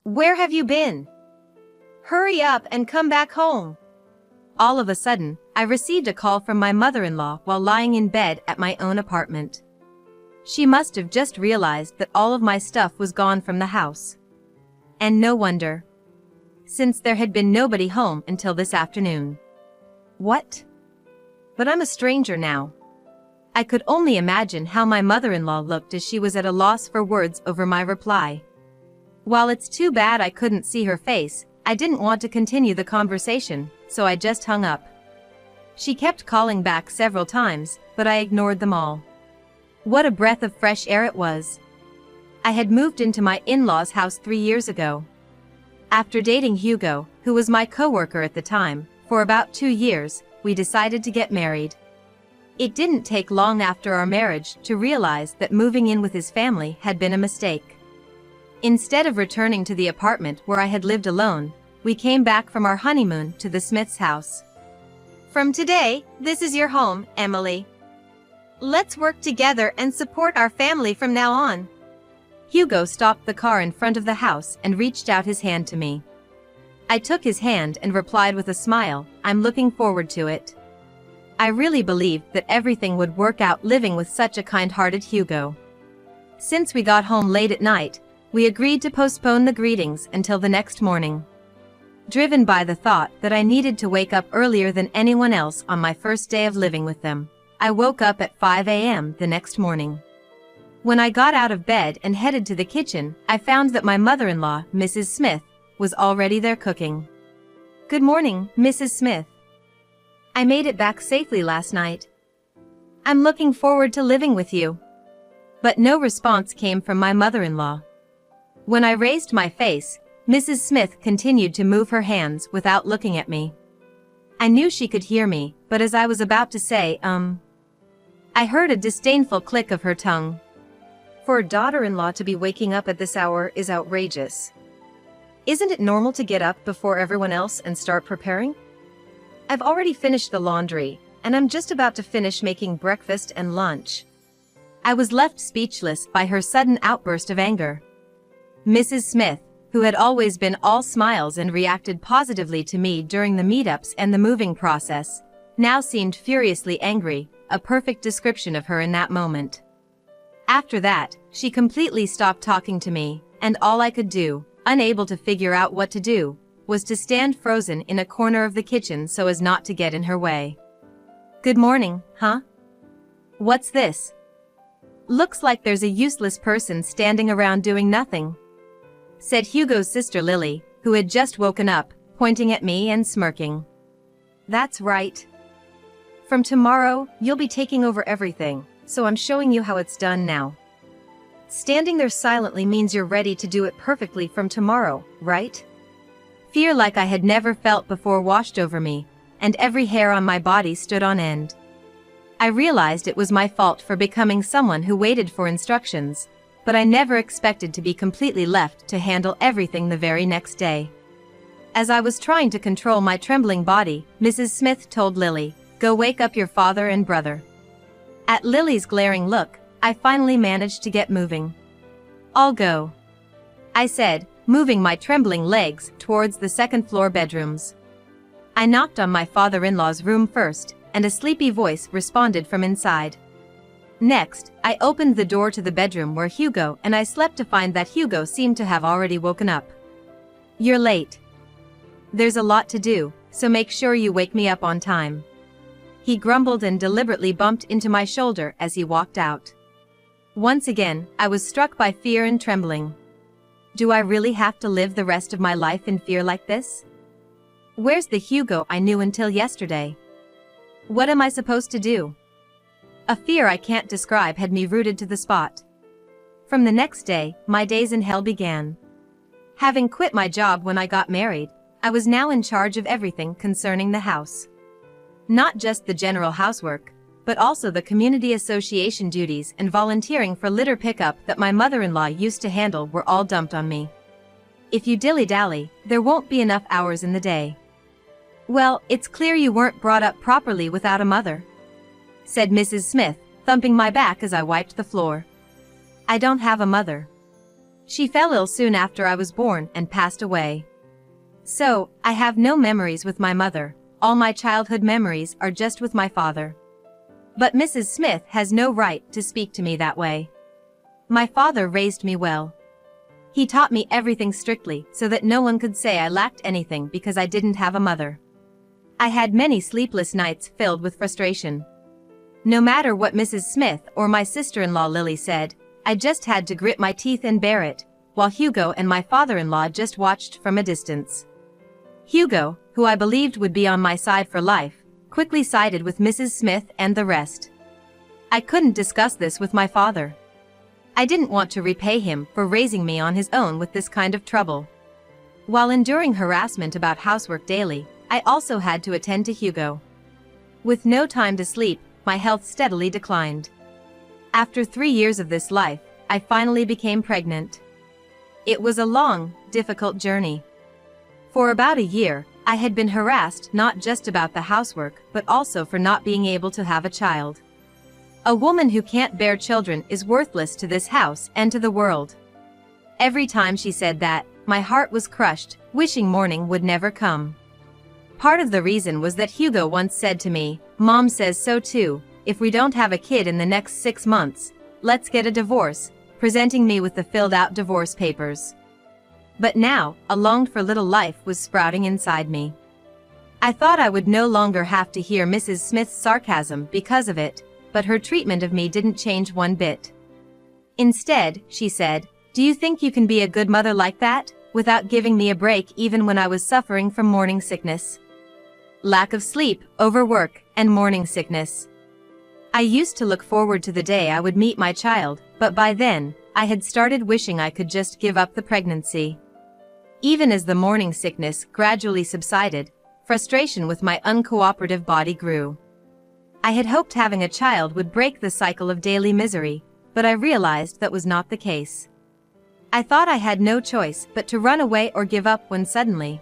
Where have you been? Hurry up and come back home. All of a sudden, I received a call from my mother-in-law while lying in bed at my own apartment. She must have just realized that all of my stuff was gone from the house. And no wonder, since there had been nobody home until this afternoon. What? But I'm a stranger now. I could only imagine how my mother-in-law looked as she was at a loss for words over my reply. While it's too bad I couldn't see her face, I didn't want to continue the conversation, so I just hung up. She kept calling back several times, but I ignored them all. What a breath of fresh air it was. I had moved into my in-laws' house 3 years ago. After dating Hugo, who was my coworker at the time, for about 2 years, we decided to get married. It didn't take long after our marriage to realize that moving in with his family had been a mistake. Instead of returning to the apartment where I had lived alone, we came back from our honeymoon to the Smith's house. From today, this is your home, Emily. Let's work together and support our family from now on. Hugo stopped the car in front of the house and reached out his hand to me. I took his hand and replied with a smile, I'm looking forward to it. I really believed that everything would work out living with such a kind-hearted Hugo. Since we got home late at night, we agreed to postpone the greetings until the next morning. Driven by the thought that I needed to wake up earlier than anyone else on my first day of living with them, I woke up at 5 a.m. the next morning. When I got out of bed and headed to the kitchen, I found that my mother-in-law, Mrs. Smith, was already there cooking. Good morning, Mrs. Smith. I made it back safely last night. I'm looking forward to living with you. But no response came from my mother-in-law. When I raised my face, Mrs. Smith continued to move her hands without looking at me. I knew she could hear me, but as I was about to say, I heard a disdainful click of her tongue. For a daughter-in-law to be waking up at this hour is outrageous. Isn't it normal to get up before everyone else and start preparing? I've already finished the laundry, and I'm just about to finish making breakfast and lunch. I was left speechless by her sudden outburst of anger. Mrs. Smith, who had always been all smiles and reacted positively to me during the meetups and the moving process, now seemed furiously angry, a perfect description of her in that moment. After that, she completely stopped talking to me, and all I could do, unable to figure out what to do, was to stand frozen in a corner of the kitchen so as not to get in her way. Good morning, huh? What's this? Looks like there's a useless person standing around doing nothing, said Hugo's sister Lily, who had just woken up, pointing at me and smirking. That's right. From tomorrow, you'll be taking over everything, so I'm showing you how it's done now. Standing there silently means you're ready to do it perfectly from tomorrow, right? Fear like I had never felt before washed over me, and every hair on my body stood on end. I realized it was my fault for becoming someone who waited for instructions, but I never expected to be completely left to handle everything the very next day. As I was trying to control my trembling body, Mrs. Smith told Lily, "Go wake up your father and brother." At Lily's glaring look, I finally managed to get moving. "I'll go," I said, moving my trembling legs towards the second-floor bedrooms. I knocked on my father-in-law's room first, and a sleepy voice responded from inside. Next, I opened the door to the bedroom where Hugo and I slept to find that Hugo seemed to have already woken up. "You're late. There's a lot to do, so make sure you wake me up on time," he grumbled and deliberately bumped into my shoulder as he walked out. Once again, I was struck by fear and trembling. Do I really have to live the rest of my life in fear like this? Where's the Hugo I knew until yesterday? What am I supposed to do? A fear I can't describe had me rooted to the spot. From the next day, my days in hell began. Having quit my job when I got married, I was now in charge of everything concerning the house. Not just the general housework, but also the community association duties and volunteering for litter pickup that my mother-in-law used to handle were all dumped on me. If you dilly-dally, there won't be enough hours in the day. Well, it's clear you weren't brought up properly without a mother, said Mrs. Smith, thumping my back as I wiped the floor. I don't have a mother. She fell ill soon after I was born and passed away. So, I have no memories with my mother. All my childhood memories are just with my father. But Mrs. Smith has no right to speak to me that way. My father raised me well. He taught me everything strictly so that no one could say I lacked anything because I didn't have a mother. I had many sleepless nights filled with frustration. No matter what Mrs. Smith or my sister-in-law Lily said, I just had to grit my teeth and bear it, while Hugo and my father-in-law just watched from a distance. Hugo, who I believed would be on my side for life, quickly sided with Mrs. Smith and the rest. I couldn't discuss this with my father. I didn't want to repay him for raising me on his own with this kind of trouble. While enduring harassment about housework daily, I also had to attend to Hugo. With no time to sleep, my health steadily declined. After 3 years of this life, I finally became pregnant. It was a long, difficult journey. For about a year, I had been harassed not just about the housework but also for not being able to have a child. A woman who can't bear children is worthless to this house and to the world. Every time she said that, my heart was crushed, wishing morning would never come. Part of the reason was that Hugo once said to me, "Mom says so too, if we don't have a kid in the next 6 months, let's get a divorce," presenting me with the filled-out divorce papers. But now, a longed-for little life was sprouting inside me. I thought I would no longer have to hear Mrs. Smith's sarcasm because of it, but her treatment of me didn't change one bit. Instead, she said, "Do you think you can be a good mother like that, without giving me a break even when I was suffering from morning sickness?" Lack of sleep, overwork, and morning sickness. I used to look forward to the day I would meet my child, but by then, I had started wishing I could just give up the pregnancy. Even as the morning sickness gradually subsided, frustration with my uncooperative body grew. I had hoped having a child would break the cycle of daily misery, but I realized that was not the case. I thought I had no choice but to run away or give up when suddenly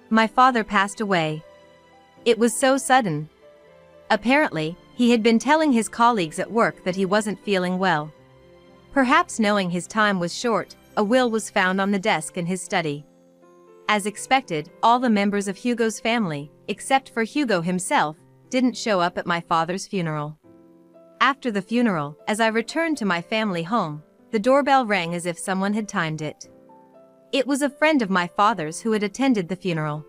my father passed away. It was so sudden. Apparently, he had been telling his colleagues at work that he wasn't feeling well. Perhaps knowing his time was short, a will was found on the desk in his study. As expected, all the members of Hugo's family, except for Hugo himself, didn't show up at my father's funeral. After the funeral, as I returned to my family home, the doorbell rang as if someone had timed it. It was a friend of my father's who had attended the funeral.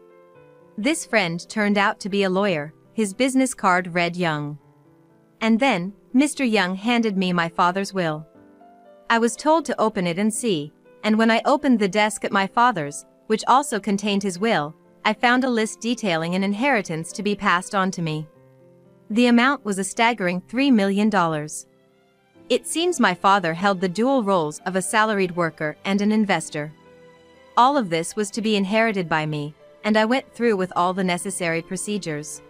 This friend turned out to be a lawyer. His business card read Young. And then, Mr. Young handed me my father's will. I was told to open it and see, and when I opened the desk at my father's, which also contained his will, I found a list detailing an inheritance to be passed on to me. The amount was a staggering $3 million. It seems my father held the dual roles of a salaried worker and an investor. All of this was to be inherited by me, and I went through with all the necessary procedures.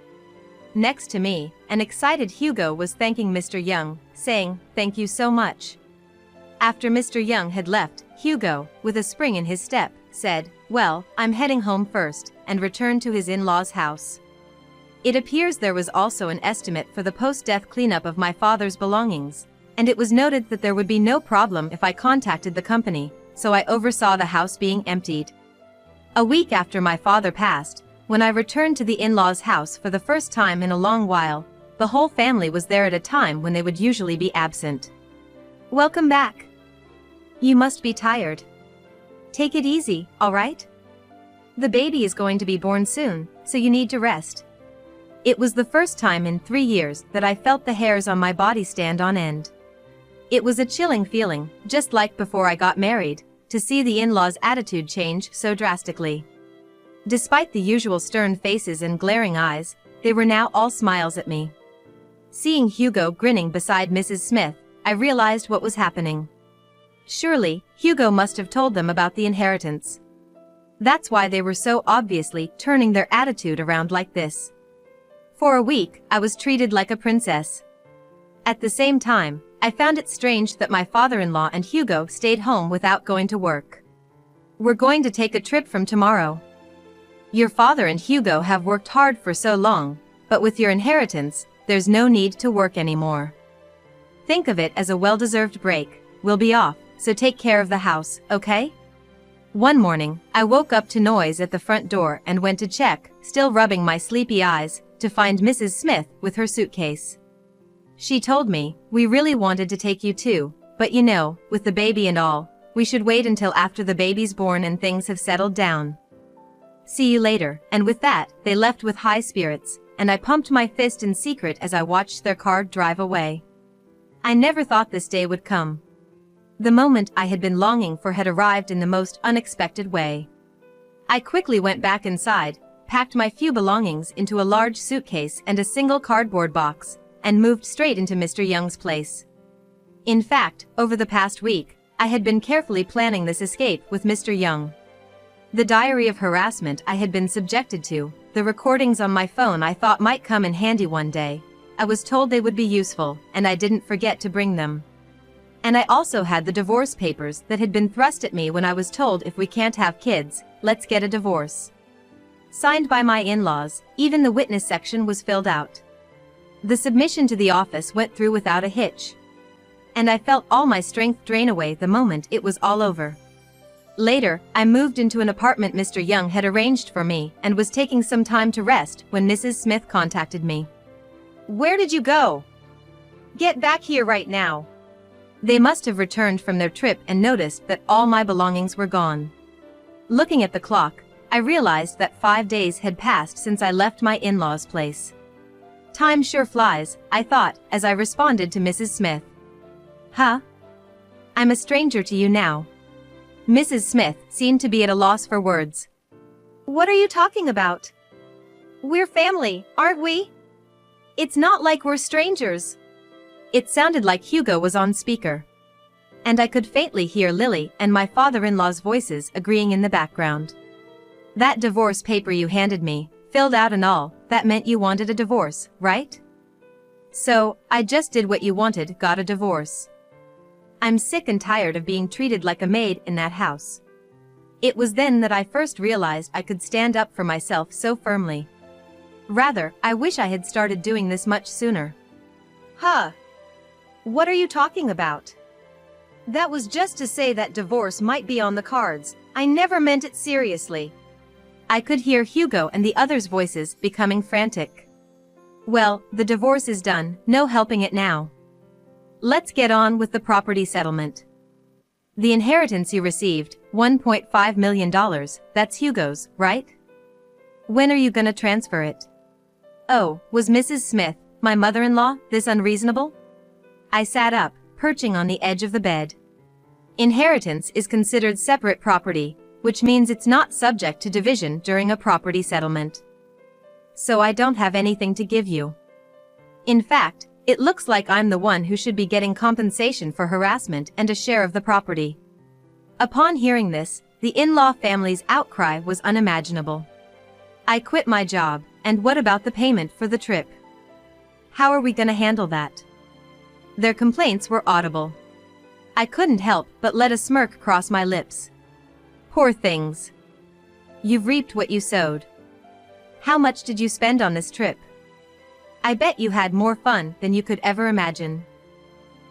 Next to me, an excited Hugo was thanking Mr. Young, saying, "Thank you so much." After Mr. Young had left, Hugo, with a spring in his step, said, "Well, I'm heading home first," and returned to his in-laws' house. It appears there was also an estimate for the post-death cleanup of my father's belongings, and it was noted that there would be no problem if I contacted the company, so I oversaw the house being emptied. A week after my father passed, when I returned to the in-laws' house for the first time in a long while, the whole family was there at a time when they would usually be absent. "Welcome back. You must be tired. Take it easy, all right? The baby is going to be born soon, so you need to rest." It was the first time in 3 years that I felt the hairs on my body stand on end. It was a chilling feeling, just like before I got married, to see the in-laws' attitude change so drastically. Despite the usual stern faces and glaring eyes, they were now all smiles at me. Seeing Hugo grinning beside Mrs. Smith, I realized what was happening. Surely, Hugo must have told them about the inheritance. That's why they were so obviously turning their attitude around like this. For a week, I was treated like a princess. At the same time, I found it strange that my father-in-law and Hugo stayed home without going to work. "We're going to take a trip from tomorrow. Your father and Hugo have worked hard for so long, but with your inheritance, there's no need to work anymore. Think of it as a well-deserved break. We'll be off," so take care of the house, okay? One morning, I woke up to noise at the front door and went to check, still rubbing my sleepy eyes, to find Mrs. Smith with her suitcase. She told me, "We really wanted to take you too, but you know, with the baby and all, we should wait until after the baby's born and things have settled down. See you later," and with that, they left with high spirits, and I pumped my fist in secret as I watched their car drive away. I never thought this day would come. The moment I had been longing for had arrived in the most unexpected way. I quickly went back inside, packed my few belongings into a large suitcase and a single cardboard box, and moved straight into Mr. Young's place. In fact, over the past week, I had been carefully planning this escape with Mr. Young. The diary of harassment I had been subjected to, the recordings on my phone I thought might come in handy one day. I was told they would be useful, and I didn't forget to bring them. And I also had the divorce papers that had been thrust at me when I was told, "If we can't have kids, let's get a divorce." Signed by my in-laws, even the witness section was filled out. The submission to the office went through without a hitch. And I felt all my strength drain away the moment it was all over. Later, I moved into an apartment Mr. Young had arranged for me and was taking some time to rest when Mrs. Smith contacted me. "Where did you go? Get back here right now." They must have returned from their trip and noticed that all my belongings were gone. Looking at the clock, I realized that 5 days had passed since I left my in-laws' place. Time sure flies, I thought, as I responded to Mrs. Smith. "Huh? I'm a stranger to you now." Mrs. Smith seemed to be at a loss for words. "What are you talking about? We're family, aren't we? It's not like we're strangers." It sounded like Hugo was on speaker. And I could faintly hear Lily and my father-in-law's voices agreeing in the background. "That divorce paper you handed me, filled out and all, that meant you wanted a divorce, right?" "So, I just did what you wanted, got a divorce. I'm sick and tired of being treated like a maid in that house." It was then that I first realized I could stand up for myself so firmly. Rather, I wish I had started doing this much sooner. "Huh? What are you talking about? That was just to say that divorce might be on the cards. I never meant it seriously." I could hear Hugo and the others' voices becoming frantic. "Well, the divorce is done, no helping it now. Let's get on with the property settlement. The inheritance you received, $1.5 million, that's Hugo's, right? When are you gonna transfer it?" Oh, was Mrs. Smith, my mother-in-law, this unreasonable? I sat up, perching on the edge of the bed. Inheritance is considered separate property, which means it's not subject to division during a property settlement. So I don't have anything to give you. In fact, it looks like I'm the one who should be getting compensation for harassment and a share of the property. Upon hearing this, the in-law family's outcry was unimaginable. I quit my job, and what about the payment for the trip? How are we gonna handle that? Their complaints were audible. I couldn't help but let a smirk cross my lips. Poor things. You've reaped what you sowed. How much did you spend on this trip? I bet you had more fun than you could ever imagine.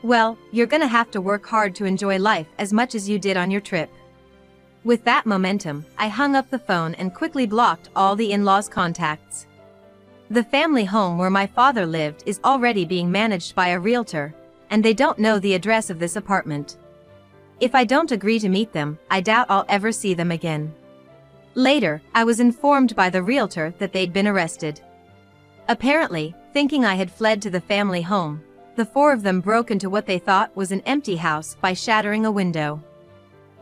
Well, you're gonna have to work hard to enjoy life as much as you did on your trip. With that momentum, I hung up the phone and quickly blocked all the in-laws' contacts. The family home where my father lived is already being managed by a realtor, and they don't know the address of this apartment. If I don't agree to meet them, I doubt I'll ever see them again. Later, I was informed by the realtor that they'd been arrested. Apparently, thinking I had fled to the family home, the four of them broke into what they thought was an empty house by shattering a window.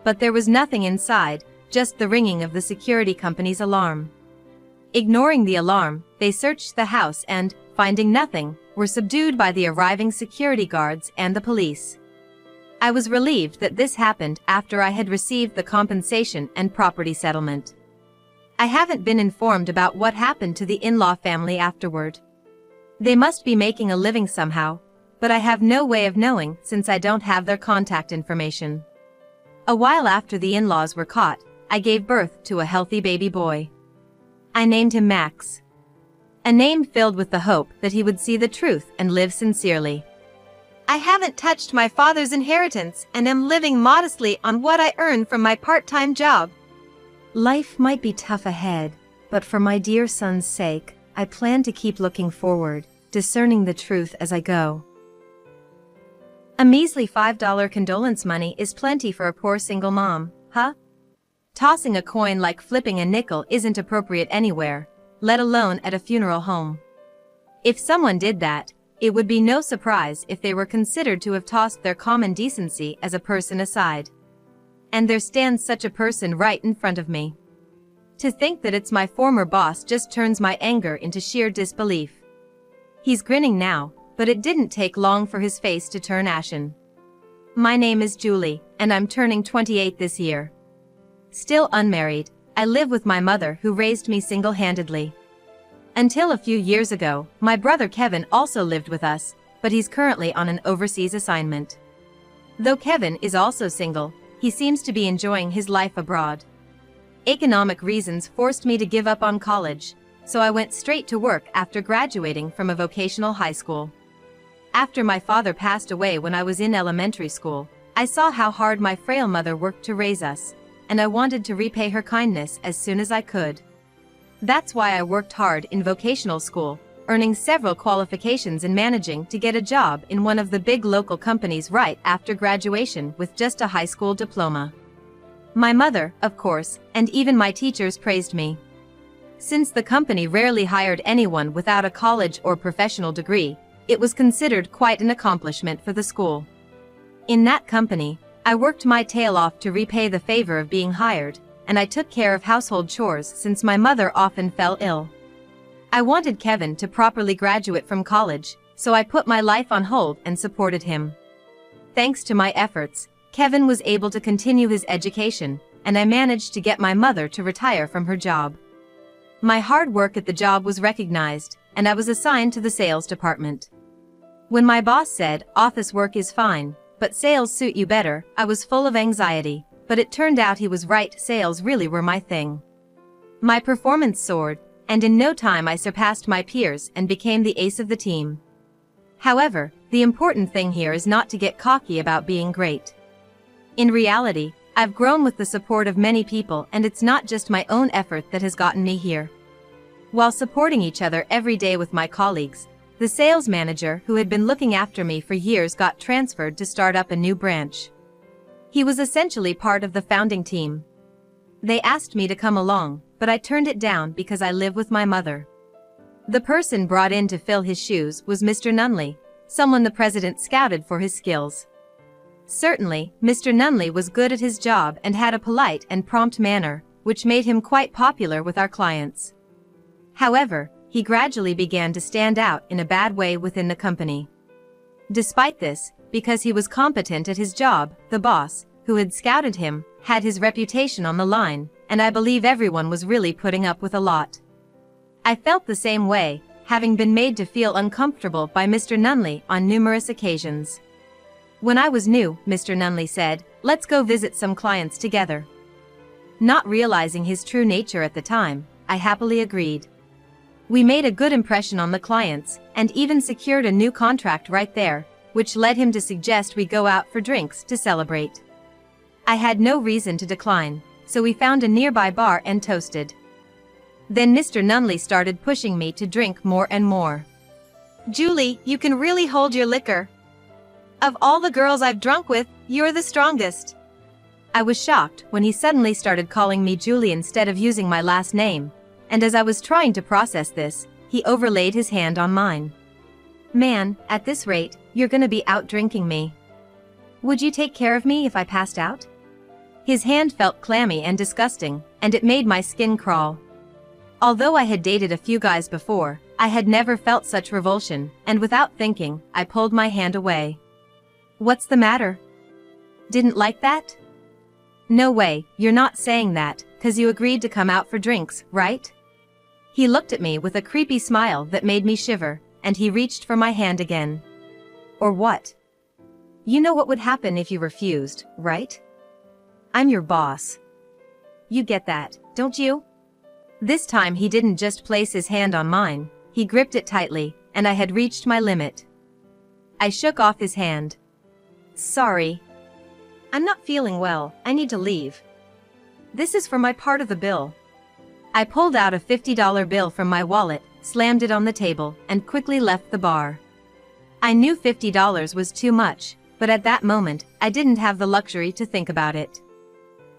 But there was nothing inside, just the ringing of the security company's alarm. Ignoring the alarm, they searched the house and, finding nothing, were subdued by the arriving security guards and the police. I was relieved that this happened after I had received the compensation and property settlement. I haven't been informed about what happened to the in-law family afterward. They must be making a living somehow, but I have no way of knowing since I don't have their contact information. A while after the in-laws were caught, I gave birth to a healthy baby boy. I named him Max. A name filled with the hope that he would see the truth and live sincerely. I haven't touched my father's inheritance and am living modestly on what I earn from my part-time job. Life might be tough ahead, but for my dear son's sake, I plan to keep looking forward, discerning the truth as I go. A measly $5 condolence money is plenty for a poor single mom, huh? Tossing a coin like flipping a nickel isn't appropriate anywhere, let alone at a funeral home. If someone did that, it would be no surprise if they were considered to have tossed their common decency as a person aside. And there stands such a person right in front of me. To think that it's my former boss just turns my anger into sheer disbelief. He's grinning now, but it didn't take long for his face to turn ashen. My name is Julie, and I'm turning 28 this year. Still unmarried, I live with my mother who raised me single-handedly. Until a few years ago, my brother Kevin also lived with us, but he's currently on an overseas assignment. Though Kevin is also single, he seems to be enjoying his life abroad. Economic reasons forced me to give up on college, so I went straight to work after graduating from a vocational high school. After my father passed away when I was in elementary school, I saw how hard my frail mother worked to raise us, and I wanted to repay her kindness as soon as I could. That's why I worked hard in vocational school, earning several qualifications and managing to get a job in one of the big local companies right after graduation with just a high school diploma. My mother, of course, and even my teachers praised me. Since the company rarely hired anyone without a college or professional degree, it was considered quite an accomplishment for the school. In that company, I worked my tail off to repay the favor of being hired, and I took care of household chores since my mother often fell ill. I wanted Kevin to properly graduate from college, so I put my life on hold and supported him. Thanks to my efforts, Kevin was able to continue his education, and I managed to get my mother to retire from her job. My hard work at the job was recognized, and I was assigned to the sales department. When my boss said, "Office work is fine, but sales suit you better," I was full of anxiety, but it turned out he was right, sales really were my thing. My performance soared, and in no time I surpassed my peers and became the ace of the team. However, the important thing here is not to get cocky about being great. In reality, I've grown with the support of many people, and it's not just my own effort that has gotten me here. While supporting each other every day with my colleagues, the sales manager who had been looking after me for years got transferred to start up a new branch. He was essentially part of the founding team. They asked me to come along, but I turned it down because I live with my mother. The person brought in to fill his shoes was Mr. Nunley, someone the president scouted for his skills. Certainly, Mr. Nunley was good at his job and had a polite and prompt manner, which made him quite popular with our clients. However, he gradually began to stand out in a bad way within the company. Despite this, because he was competent at his job, the boss, who had scouted him, had his reputation on the line, and I believe everyone was really putting up with a lot. I felt the same way, having been made to feel uncomfortable by Mr. Nunley on numerous occasions. When I was new, Mr. Nunley said, "Let's go visit some clients together." Not realizing his true nature at the time, I happily agreed. We made a good impression on the clients, and even secured a new contract right there, which led him to suggest we go out for drinks to celebrate. I had no reason to decline, so we found a nearby bar and toasted. Then Mr. Nunley started pushing me to drink more and more. "Julie, you can really hold your liquor. Of all the girls I've drunk with, you're the strongest." I was shocked when he suddenly started calling me Julie instead of using my last name, and as I was trying to process this, he overlaid his hand on mine. "Man, at this rate, you're gonna be out drinking me. Would you take care of me if I passed out?" His hand felt clammy and disgusting, and it made my skin crawl. Although I had dated a few guys before, I had never felt such revulsion, and without thinking, I pulled my hand away. "What's the matter? Didn't like that?" "No way, you're not saying that, 'cause you agreed to come out for drinks, right?" He looked at me with a creepy smile that made me shiver, and he reached for my hand again. "Or what? You know what would happen if you refused, right? I'm your boss. You get that, don't you?" This time he didn't just place his hand on mine, he gripped it tightly, and I had reached my limit. I shook off his hand. Sorry. I'm not feeling well, I need to leave. This is for my part of the bill. I pulled out a $50 bill from my wallet, slammed it on the table, and quickly left the bar. I knew $50 was too much, but at that moment, I didn't have the luxury to think about it.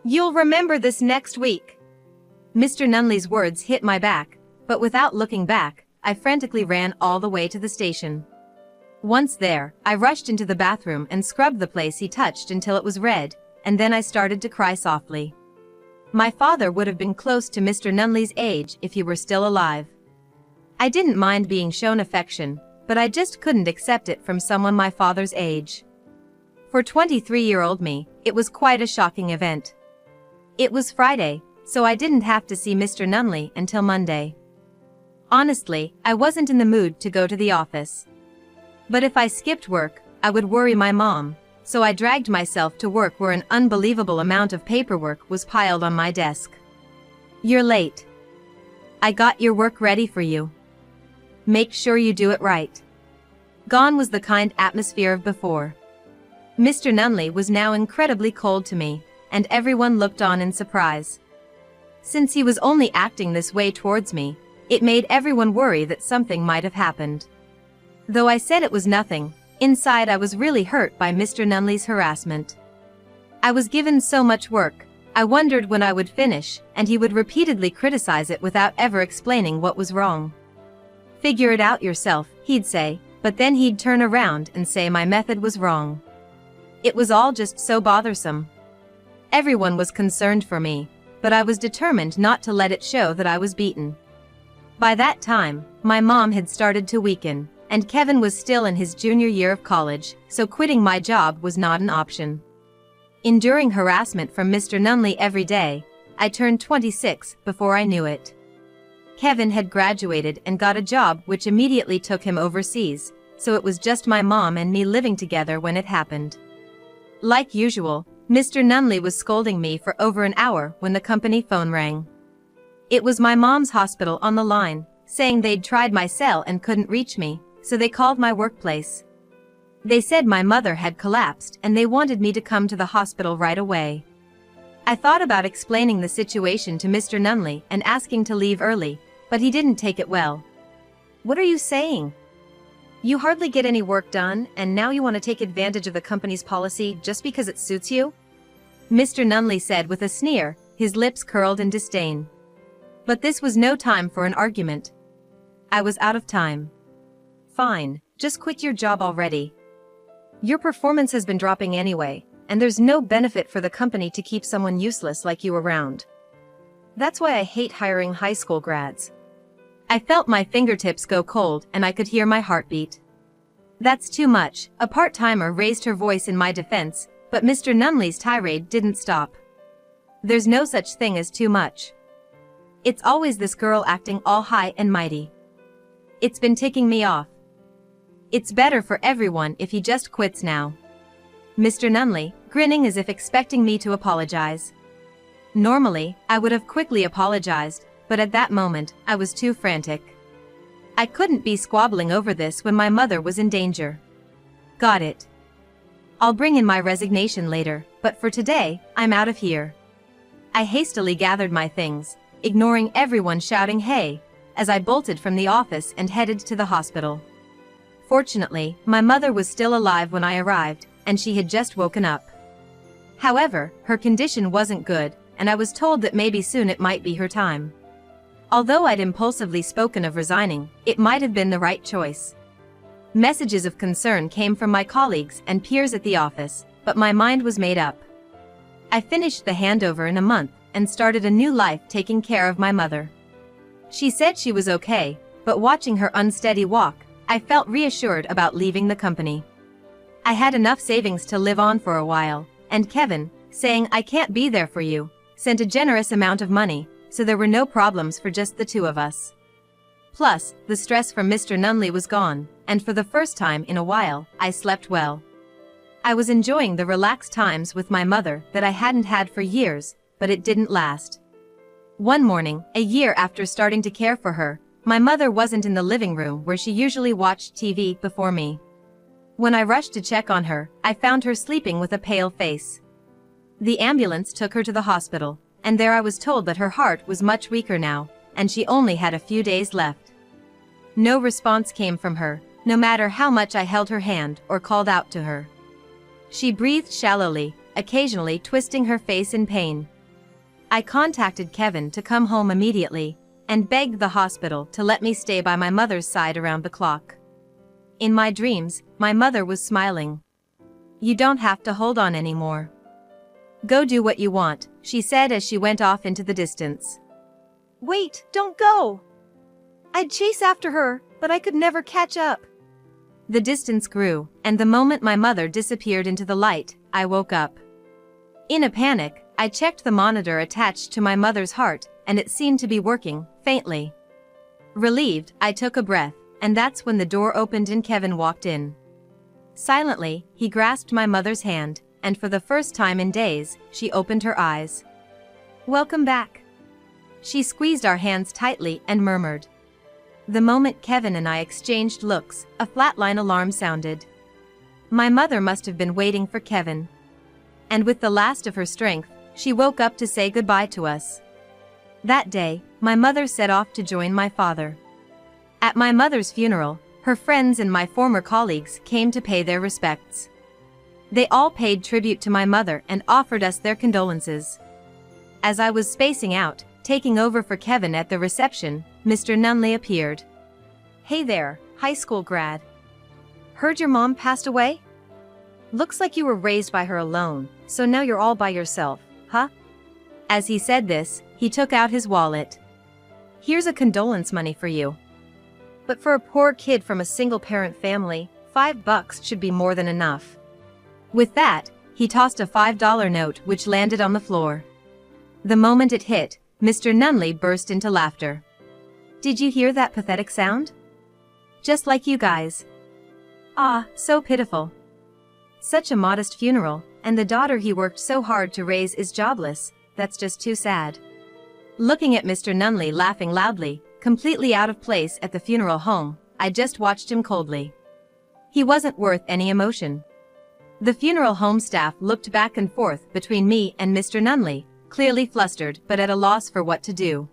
You'll remember this next week. Mr. Nunley's words hit my back, but without looking back, I frantically ran all the way to the station. Once there, I rushed into the bathroom and scrubbed the place he touched until it was red, and then I started to cry softly. My father would have been close to Mr. Nunley's age if he were still alive. I didn't mind being shown affection, but I just couldn't accept it from someone my father's age. For 23-year-old me, it was quite a shocking event. It was Friday, so I didn't have to see Mr. Nunley until Monday. Honestly, I wasn't in the mood to go to the office. But if I skipped work, I would worry my mom, so I dragged myself to work where an unbelievable amount of paperwork was piled on my desk. You're late. I got your work ready for you. Make sure you do it right. Gone was the kind atmosphere of before. Mr. Nunley was now incredibly cold to me, and everyone looked on in surprise. Since he was only acting this way towards me, it made everyone worry that something might have happened. Though I said it was nothing, inside I was really hurt by Mr. Nunley's harassment. I was given so much work, I wondered when I would finish, and he would repeatedly criticize it without ever explaining what was wrong. Figure it out yourself, he'd say, but then he'd turn around and say my method was wrong. It was all just so bothersome. Everyone was concerned for me, but I was determined not to let it show that I was beaten. By that time, my mom had started to weaken, and Kevin was still in his junior year of college, so quitting my job was not an option. Enduring harassment from Mr. Nunley every day, I turned 26 before I knew it. Kevin had graduated and got a job which immediately took him overseas, so it was just my mom and me living together when it happened. Like usual, Mr. Nunley was scolding me for over an hour when the company phone rang. It was my mom's hospital on the line, saying they'd tried my cell and couldn't reach me, so they called my workplace. They said my mother had collapsed and they wanted me to come to the hospital right away. I thought about explaining the situation to Mr. Nunley and asking to leave early, but he didn't take it well. What are you saying? You hardly get any work done, and now you want to take advantage of the company's policy just because it suits you? Mr. Nunley said with a sneer, his lips curled in disdain. But this was no time for an argument. I was out of time. Fine, just quit your job already. Your performance has been dropping anyway, and there's no benefit for the company to keep someone useless like you around. That's why I hate hiring high school grads. I felt my fingertips go cold and I could hear my heartbeat. That's too much, a part-timer raised her voice in my defense, but Mr. Nunley's tirade didn't stop. There's no such thing as too much. It's always this girl acting all high and mighty. It's been ticking me off. It's better for everyone if he just quits now. Mr. Nunley, grinning as if expecting me to apologize. Normally, I would have quickly apologized, but at that moment, I was too frantic. I couldn't be squabbling over this when my mother was in danger. Got it. I'll bring in my resignation later, but for today, I'm out of here. I hastily gathered my things, ignoring everyone shouting hey, as I bolted from the office and headed to the hospital. Fortunately, my mother was still alive when I arrived, and she had just woken up. However, her condition wasn't good, and I was told that maybe soon it might be her time. Although I'd impulsively spoken of resigning, it might have been the right choice. Messages of concern came from my colleagues and peers at the office, but my mind was made up. I finished the handover in a month and started a new life taking care of my mother. She said she was okay, but watching her unsteady walk, I felt reassured about leaving the company. I had enough savings to live on for a while, and Kevin, saying I can't be there for you, sent a generous amount of money, so there were no problems for just the two of us. Plus, the stress from Mr. Nunley was gone, and for the first time in a while, I slept well. I was enjoying the relaxed times with my mother that I hadn't had for years, but it didn't last. One morning, a year after starting to care for her, my mother wasn't in the living room where she usually watched TV before me. When I rushed to check on her, I found her sleeping with a pale face. The ambulance took her to the hospital, and there I was told that her heart was much weaker now, and she only had a few days left. No response came from her, no matter how much I held her hand or called out to her. She breathed shallowly, occasionally twisting her face in pain. I contacted Kevin to come home immediately, and begged the hospital to let me stay by my mother's side around the clock. In my dreams, my mother was smiling. "You don't have to hold on anymore. Go do what you want," she said as she went off into the distance. Wait, don't go! I'd chase after her, but I could never catch up. The distance grew, and the moment my mother disappeared into the light, I woke up. In a panic, I checked the monitor attached to my mother's heart, and it seemed to be working, faintly. Relieved, I took a breath, and that's when the door opened and Kevin walked in. Silently, he grasped my mother's hand, and for the first time in days, she opened her eyes. "Welcome back." She squeezed our hands tightly and murmured. The moment Kevin and I exchanged looks, a flatline alarm sounded. My mother must have been waiting for Kevin. And with the last of her strength, she woke up to say goodbye to us. That day, my mother set off to join my father. At my mother's funeral, her friends and my former colleagues came to pay their respects. They all paid tribute to my mother and offered us their condolences. As I was spacing out, taking over for Kevin at the reception, Mr. Nunley appeared. Hey there, high school grad. Heard your mom passed away? Looks like you were raised by her alone, so now you're all by yourself, huh? As he said this, he took out his wallet. Here's a condolence money for you. But for a poor kid from a single-parent family, $5 should be more than enough. With that, he tossed a $5 note which landed on the floor. The moment it hit, Mr. Nunley burst into laughter. "Did you hear that pathetic sound? Just like you guys. Ah, so pitiful. Such a modest funeral, and the daughter he worked so hard to raise is jobless. That's just too sad." Looking at Mr. Nunley laughing loudly, completely out of place at the funeral home, I just watched him coldly. He wasn't worth any emotion. The funeral home staff looked back and forth between me and Mr. Nunley, clearly flustered but at a loss for what to do.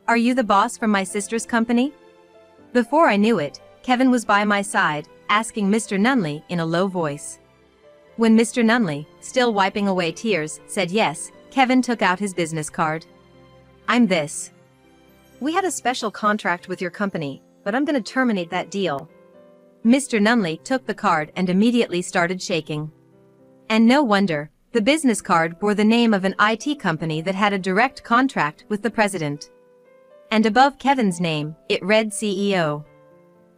"Are you the boss from my sister's company?" Before I knew it, Kevin was by my side, asking Mr. Nunley in a low voice. When Mr. Nunley, still wiping away tears, said yes, Kevin took out his business card. "I'm this. We had a special contract with your company, but I'm gonna terminate that deal." Mr. Nunley took the card and immediately started shaking. And no wonder, the business card bore the name of an IT company that had a direct contract with the president. And above Kevin's name, it read CEO.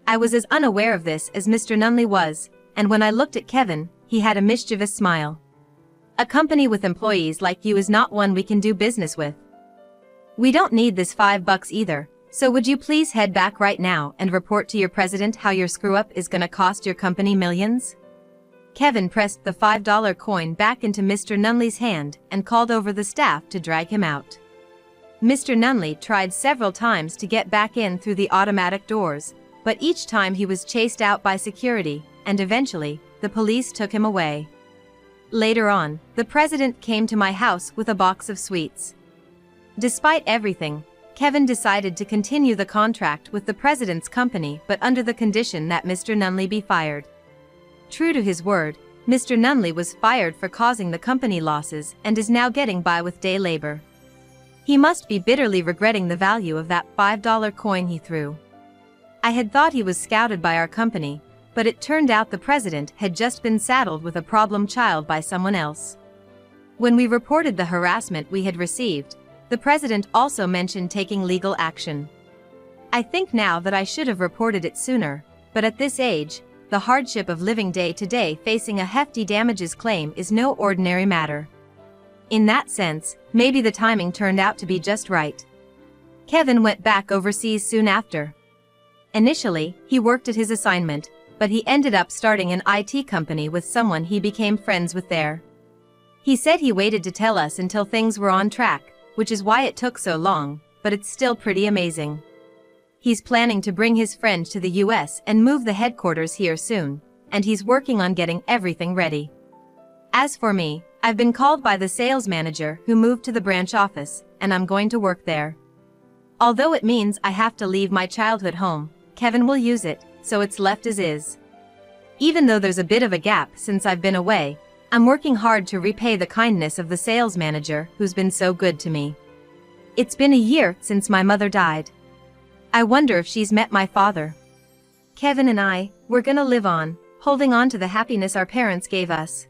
I was as unaware of this as Mr. Nunley was, and when I looked at Kevin, he had a mischievous smile. "A company with employees like you is not one we can do business with. We don't need this $5 either, so would you please head back right now and report to your president how your screw-up is gonna cost your company millions?" Kevin pressed the $5 coin back into Mr. Nunley's hand and called over the staff to drag him out. Mr. Nunley tried several times to get back in through the automatic doors, but each time he was chased out by security, and eventually, the police took him away. Later on, the president came to my house with a box of sweets. Despite everything, Kevin decided to continue the contract with the president's company but under the condition that Mr. Nunley be fired. True to his word, Mr. Nunley was fired for causing the company losses and is now getting by with day labor. He must be bitterly regretting the value of that $5 coin he threw. I had thought he was scouted by our company, but it turned out the president had just been saddled with a problem child by someone else. When we reported the harassment we had received, the president also mentioned taking legal action. I think now that I should have reported it sooner, but at this age, the hardship of living day to day facing a hefty damages claim is no ordinary matter. In that sense, maybe the timing turned out to be just right. Kevin went back overseas soon after. Initially, he worked at his assignment, but he ended up starting an IT company with someone he became friends with there. He said he waited to tell us until things were on track, which is why it took so long, but it's still pretty amazing. He's planning to bring his friend to the US and move the headquarters here soon, and he's working on getting everything ready. As for me, I've been called by the sales manager who moved to the branch office, and I'm going to work there. Although it means I have to leave my childhood home, Kevin will use it, so it's left as is. Even though there's a bit of a gap since I've been away, I'm working hard to repay the kindness of the sales manager who's been so good to me. It's been a year since my mother died. I wonder if she's met my father. Kevin and we're gonna live on, holding on to the happiness our parents gave us.